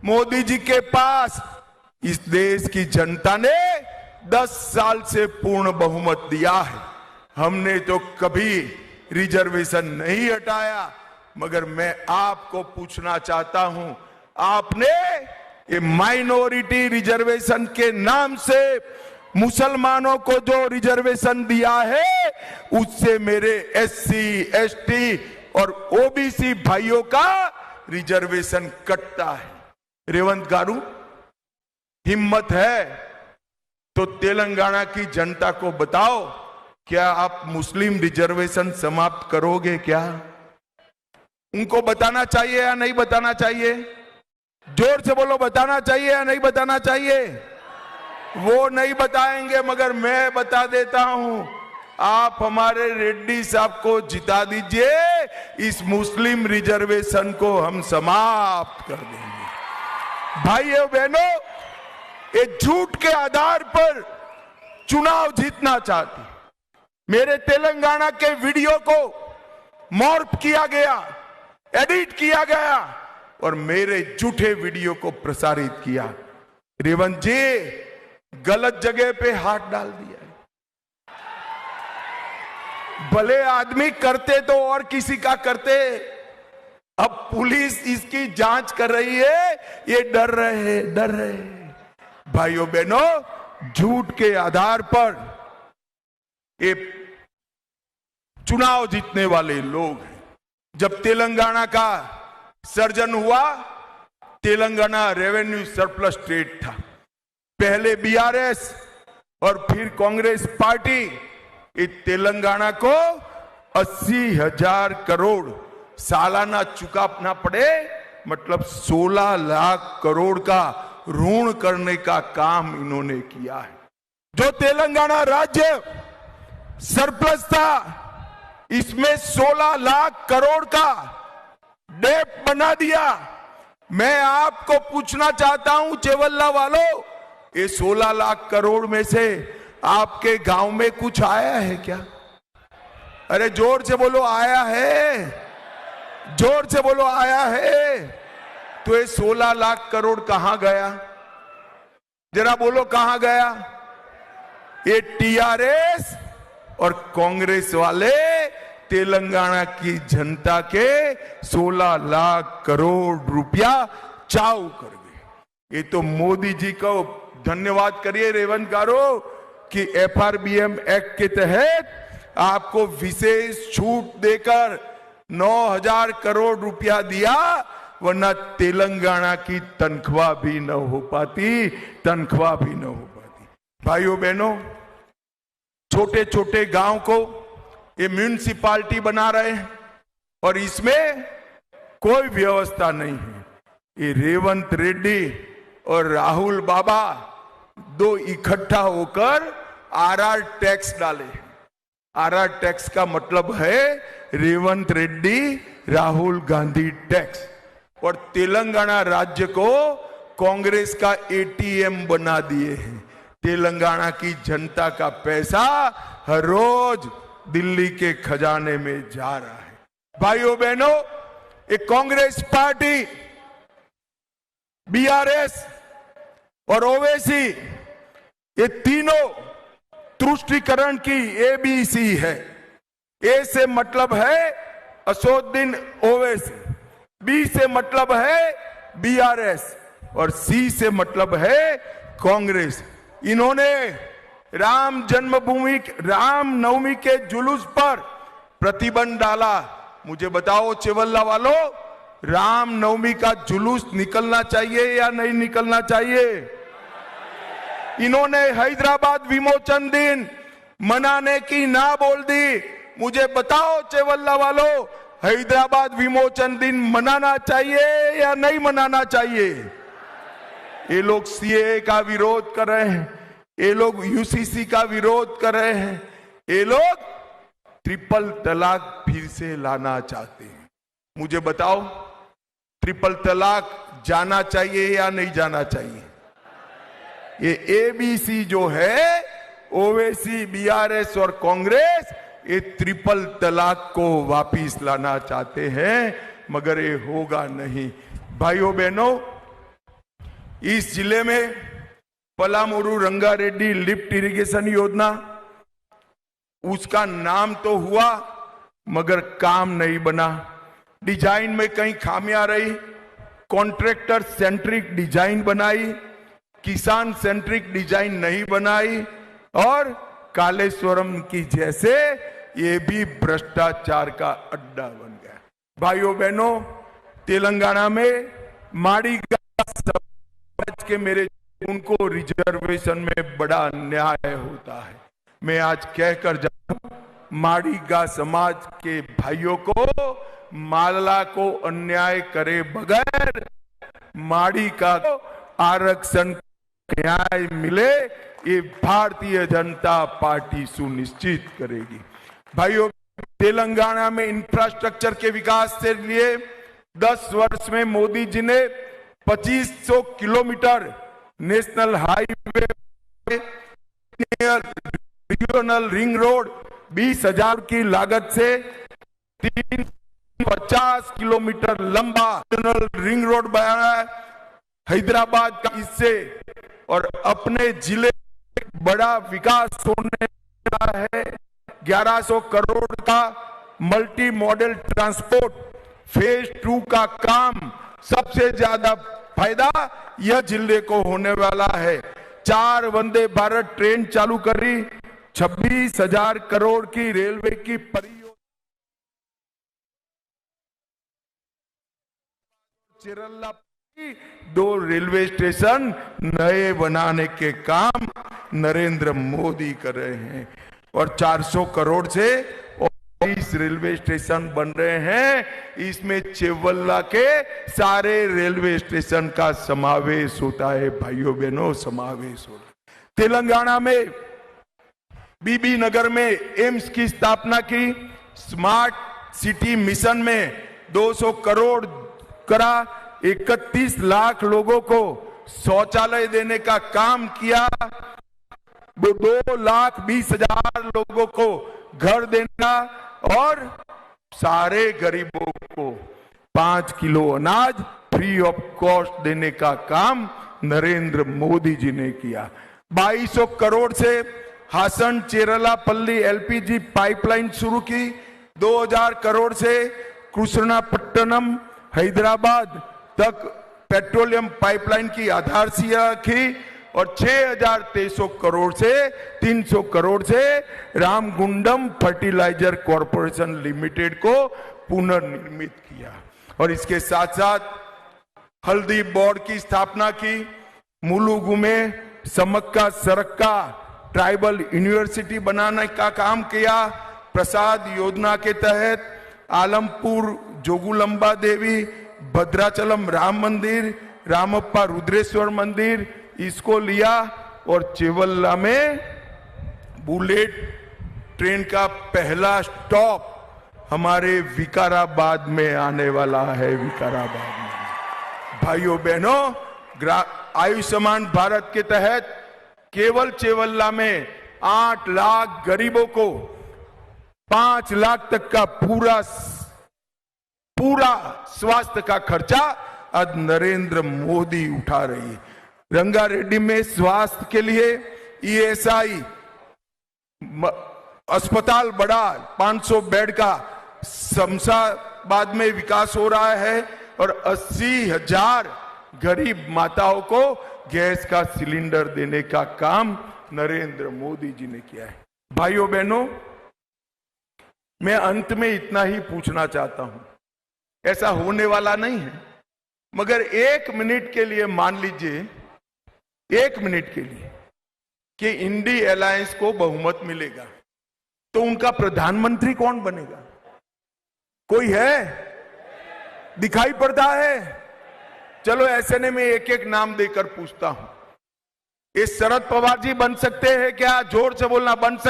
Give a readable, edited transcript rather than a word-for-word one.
मोदी जी के पास इस देश की जनता ने 10 साल से पूर्ण बहुमत दिया है। हमने तो कभी रिजर्वेशन नहीं हटाया, मगर मैं आपको पूछना चाहता हूं, आपने ये माइनॉरिटी रिजर्वेशन के नाम से मुसलमानों को जो रिजर्वेशन दिया है, उससे मेरे एससी, एसटी और ओबीसी भाइयों का रिजर्वेशन कटता है। रेवंत गारू, हिम्मत है तो तेलंगाना की जनता को बताओ, क्या आप मुस्लिम रिजर्वेशन समाप्त करोगे क्या? उनको बताना चाहिए या नहीं बताना चाहिए? जोर से बोलो, बताना चाहिए या नहीं बताना चाहिए? वो नहीं बताएंगे, मगर मैं बता देता हूं, आप हमारे रेड्डी साहब को जिता दीजिए, इस मुस्लिम रिजर्वेशन को हम समाप्त कर देंगे। भाइयों बहनों, ये झूठ के आधार पर चुनाव जीतना चाहती, मेरे तेलंगाना के वीडियो को मॉर्फ किया गया, एडिट किया गया और मेरे झूठे वीडियो को प्रसारित किया। रेवंत जी गलत जगह पे हाथ डाल दिया है। भले आदमी करते तो और किसी का करते, अब पुलिस इसकी जांच कर रही है, ये डर रहे। भाइयों बहनों, झूठ के आधार पर ये चुनाव जीतने वाले लोग हैं। जब तेलंगाना का सर्जन हुआ, तेलंगाना रेवेन्यू सरप्लस स्टेट था। पहले बीआरएस और फिर कांग्रेस पार्टी इस तेलंगाना को 80,000 करोड़ सालाना चुकाना पड़े, मतलब 16 लाख करोड़ का ऋण करने का काम इन्होंने किया है। जो तेलंगाना राज्य सरप्लस था, इसमें 16 लाख करोड़ का डेट बना दिया। मैं आपको पूछना चाहता हूं चेवल्ला वालों, ये 16 लाख करोड़ में से आपके गांव में कुछ आया है क्या? अरे जोर से बोलो, आया है? जोर से बोलो, आया है? तो ये 16 लाख करोड़ कहां गया? जरा बोलो, कहां गया? ये टीआरएस और कांग्रेस वाले तेलंगाना की जनता के 16 लाख करोड़ रुपया चाव कर गए। ये तो मोदी जी को धन्यवाद करिए रेवंत गारू कि एफआरबीएम एक्ट के तहत आपको विशेष छूट देकर 9,000 करोड़ रुपया दिया, वरना तेलंगाना की तनख्वाह भी न हो पाती। भाइयों बहनों, छोटे छोटे गांव को ये म्यूनिसिपालिटी बना रहे हैं और इसमें कोई व्यवस्था नहीं है। ये रेवंत रेड्डी और राहुल बाबा दो इकट्ठा होकर आरआर टैक्स डाले। आरआर टैक्स का मतलब है रेवंत रेड्डी राहुल गांधी टैक्स, और तेलंगाना राज्य को कांग्रेस का एटीएम बना दिए हैं। तेलंगाना की जनता का पैसा हर रोज दिल्ली के खजाने में जा रहा है। भाइयों बहनों, एक कांग्रेस पार्टी, बीआरएस और ओवैसी, ये तीनों तुष्टीकरण की एबीसी है। ए से मतलब है असदुद्दीन ओवैसी, बी से मतलब है बीआरएस और सी से मतलब है कांग्रेस। इन्होंने राम नवमी के जुलूस पर प्रतिबंध डाला। मुझे बताओ चेवल्ला वालों, राम नवमी का जुलूस निकलना चाहिए या नहीं निकलना चाहिए? इन्होंने हैदराबाद विमोचन दिन मनाने की ना बोल दी। मुझे बताओ चेवल्ला वालों, हैदराबाद विमोचन दिन मनाना चाहिए या नहीं मनाना चाहिए? ये लोग सीए का विरोध कर रहे हैं, ये लोग यूसीसी का विरोध कर रहे हैं, ये लोग ट्रिपल तलाक फिर से लाना चाहते हैं। मुझे बताओ, ट्रिपल तलाक जाना चाहिए या नहीं जाना चाहिए? ये एबीसी जो है, ओवैसी, बीआरएस और कांग्रेस, ये ट्रिपल तलाक को वापिस लाना चाहते हैं, मगर ये होगा नहीं। भाइयों बहनों, इस जिले में पलामूरू रंगारेड्डी लिफ्ट इरिगेशन योजना, उसका नाम तो हुआ मगर काम नहीं बना। डिजाइन में कहीं खामियां रही, कॉन्ट्रैक्टर सेंट्रिक डिजाइन बनाई, किसान सेंट्रिक डिजाइन नहीं बनाई और कालेश्वरम की जैसे ये भी भ्रष्टाचार का अड्डा बन गया। भाइयों बहनों, तेलंगाना में माड़ीगा समाज के मेरे उनको रिजर्वेशन में बड़ा अन्याय होता है। मैं आज कहकर जाऊं, माड़ीगा समाज के भाइयों को मालला को अन्याय करे बगैर माड़ीगा को आरक्षण न्याय मिले, ये भारतीय जनता पार्टी सुनिश्चित करेगी। भाइयों, तेलंगाना में इंफ्रास्ट्रक्चर के विकास के लिए 10 वर्ष में मोदी जी ने 2500 kilometre national highway, regional ring road 20,000 की लागत से 350 किलोमीटर लंबा रीजनल रिंग रोड बनाया है हैदराबाद का इससे, और अपने जिले बड़ा विकास होने वाला है। 1100 करोड़ का मल्टी मॉडल ट्रांसपोर्ट फेज 2 का काम, सबसे ज्यादा फायदा यह जिले को होने वाला है। 4 वंदे भारत ट्रेन चालू करी, 26,000 करोड़ की रेलवे की परियोजना, चिरल्ला 2 रेलवे स्टेशन नए बनाने के काम नरेंद्र मोदी कर रहे हैं और 400 करोड़ से 20 रेलवे स्टेशन बन रहे हैं। इसमें चेवल्ला के सारे रेलवे स्टेशन का समावेश होता है। भाइयों बहनों, समावेश होता है। तेलंगाना में बीबी नगर में एम्स की स्थापना की, स्मार्ट सिटी मिशन में 200 करोड़ करा, 31 लाख लोगों को शौचालय देने का काम किया, 2,20,000 लोगों को घर देना और सारे गरीबों को 5 किलो अनाज फ्री ऑफ कॉस्ट देने का काम नरेंद्र मोदी जी ने किया। 2200 करोड़ से हासन चेरलापल्ली एलपीजी पाइपलाइन शुरू की, 2000 करोड़ से कृष्णापट्टनम हैदराबाद तक पेट्रोलियम पाइपलाइन की आधारशिला रखी और 6,300 करोड़ से 300 करोड़ से रामगुंडम फर्टिलाइजर कॉरपोरेशन लिमिटेड को पुनर्निर्मित किया और इसके साथ साथ हल्दी बोर्ड की स्थापना की, मुलुगु में समक्का सरक्का ट्राइबल यूनिवर्सिटी बनाने का काम किया, प्रसाद योजना के तहत आलमपुर जोगुलंबा देवी, भद्राचलम राम मंदिर, रामप्पा रुद्रेश्वर मंदिर इसको लिया और चेवल्ला में बुलेट ट्रेन का पहला स्टॉप हमारे विकाराबाद में आने वाला है। विकाराबाद में भाइयों बहनों, आयुष्मान भारत के तहत केवल चेवल्ला में 8 लाख गरीबों को 5 लाख तक का पूरा स्वास्थ्य का खर्चा आज नरेंद्र मोदी उठा रही है। रंगारेड्डी में स्वास्थ्य के लिए ईएसआई अस्पताल बड़ा 500 बेड का शमशाबाद में विकास हो रहा है और 80,000 गरीब माताओं को गैस का सिलेंडर देने का काम नरेंद्र मोदी जी ने किया है। भाइयों बहनों, मैं अंत में इतना ही पूछना चाहता हूं, ऐसा होने वाला नहीं है मगर 1 मिनट के लिए मान लीजिए, 1 मिनट के लिए कि इंडी अलायंस को बहुमत मिलेगा तो उनका प्रधानमंत्री कौन बनेगा? कोई है? दिखाई पड़ता है? चलो ऐसे ने मैं एक-एक नाम देकर पूछता हूं। ये शरद पवार जी बन सकते हैं क्या? जोर से बोलना, बन सकते